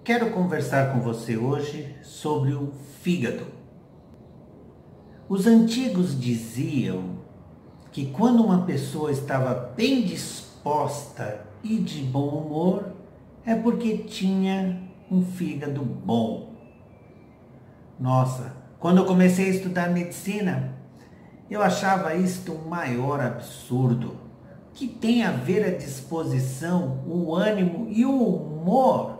Quero conversar com você hoje sobre o fígado. Os antigos diziam que quando uma pessoa estava bem disposta e de bom humor, é porque tinha um fígado bom. Nossa, quando eu comecei a estudar medicina, eu achava isto um maior absurdo. Que tem a ver a disposição, o ânimo e o humor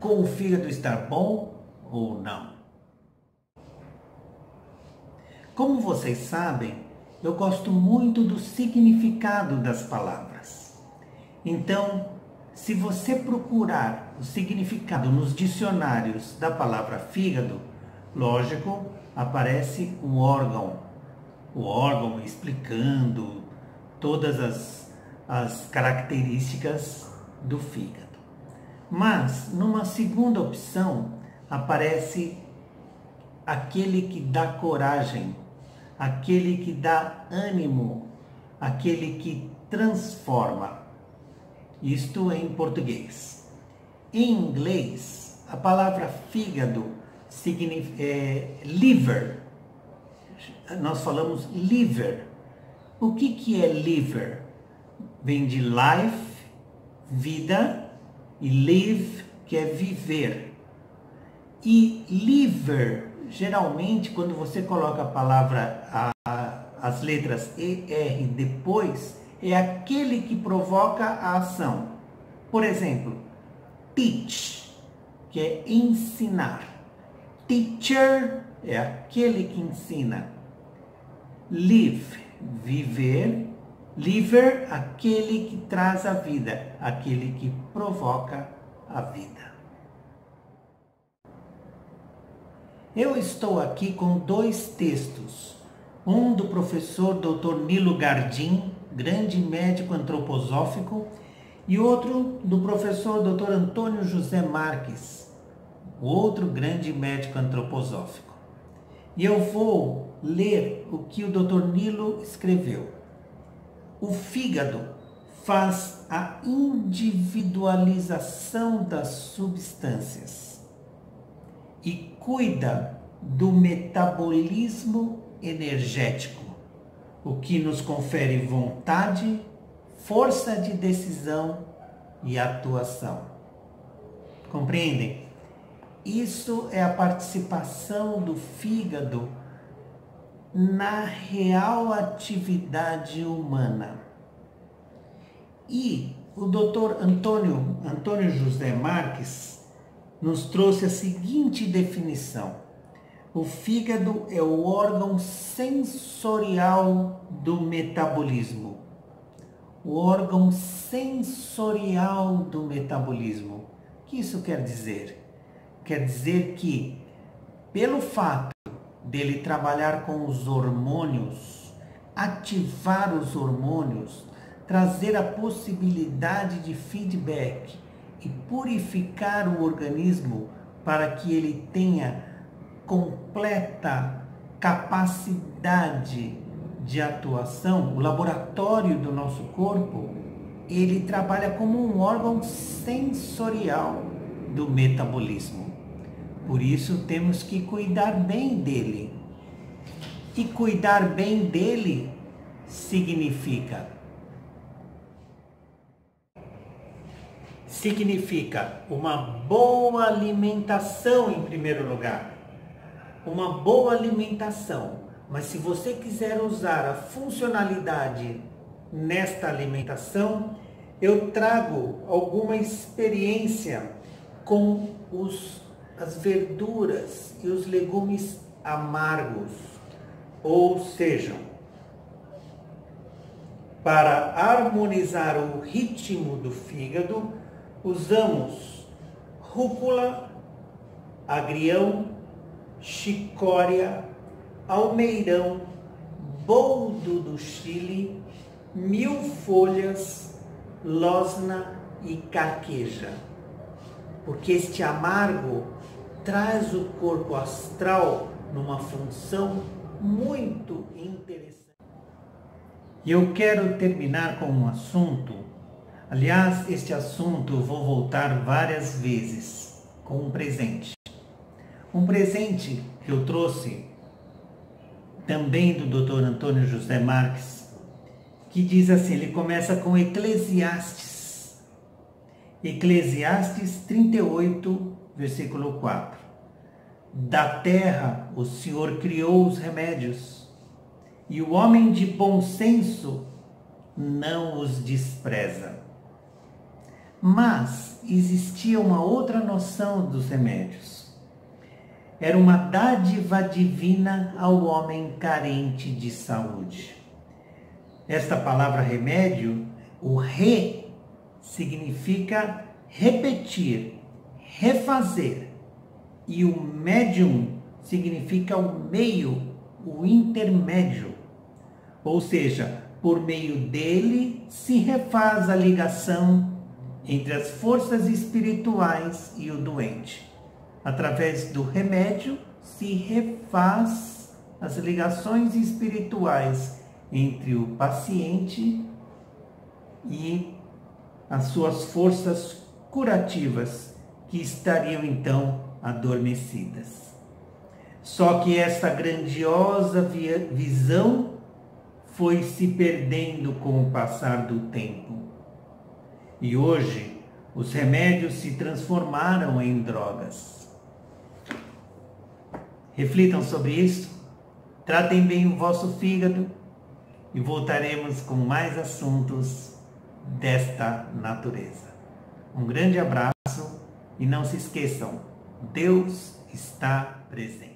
com o fígado estar bom ou não. Como vocês sabem, eu gosto muito do significado das palavras. Então, se você procurar o significado nos dicionários da palavra fígado, lógico, aparece um órgão. O órgão explicando todas as características do fígado. Mas, numa segunda opção, aparece aquele que dá coragem, aquele que dá ânimo, aquele que transforma. Isto em português. Em inglês, a palavra fígado significa liver. Nós falamos liver. O que é liver? Vem de life, vida, e live, que é viver. E liver, geralmente, quando você coloca a palavra, as letras ER depois, é aquele que provoca a ação. Por exemplo, teach, que é ensinar. Teacher é aquele que ensina. Live, viver. Liver, aquele que traz a vida, aquele que provoca a vida. Eu estou aqui com dois textos. Um do professor Dr. Nilo Gardim, grande médico antroposófico, e outro do professor Dr. Antônio José Marques, outro grande médico antroposófico. E eu vou ler o que o Dr. Nilo escreveu. O fígado faz a individualização das substâncias e cuida do metabolismo energético, o que nos confere vontade, força de decisão e atuação. Compreendem? Isso é a participação do fígado na real atividade humana. E o Dr. Antônio José Marques nos trouxe a seguinte definição: o fígado é o órgão sensorial do metabolismo. O órgão sensorial do metabolismo. O que isso quer dizer? Quer dizer que, pelo fato dele trabalhar com os hormônios, ativar os hormônios, trazer a possibilidade de feedback e purificar o organismo para que ele tenha completa capacidade de atuação, o laboratório do nosso corpo, ele trabalha como um órgão sensorial do metabolismo. Por isso temos que cuidar bem dele. E cuidar bem dele significa uma boa alimentação em primeiro lugar. Uma boa alimentação. Mas se você quiser usar a funcionalidade nesta alimentação, eu trago alguma experiência com as verduras e os legumes amargos, ou seja, para harmonizar o ritmo do fígado, usamos rúcula, agrião, chicória, almeirão, boldo do Chile, mil-folhas, losna e carqueja. Porque este amargo traz o corpo astral numa função muito interessante. E eu quero terminar com um assunto Aliás, este assunto eu vou voltar várias vezes com um presente. Um presente que eu trouxe também do Dr. Antônio José Marques, que diz assim, ele começa com Eclesiastes. Eclesiastes 38, versículo 4. Da terra o Senhor criou os remédios, e o homem de bom senso não os despreza. Mas existia uma outra noção dos remédios. Era uma dádiva divina ao homem carente de saúde. Esta palavra remédio, o re, significa repetir, refazer. E o médium significa o meio, o intermédio. Ou seja, por meio dele se refaz a ligação entre as forças espirituais e o doente. Através do remédio se refaz as ligações espirituais entre o paciente e as suas forças curativas que estariam então adormecidas. Só que esta grandiosa visão foi se perdendo com o passar do tempo. E hoje os remédios se transformaram em drogas. Reflitam sobre isso, tratem bem o vosso fígado e voltaremos com mais assuntos desta natureza. Um grande abraço e não se esqueçam, Deus está presente.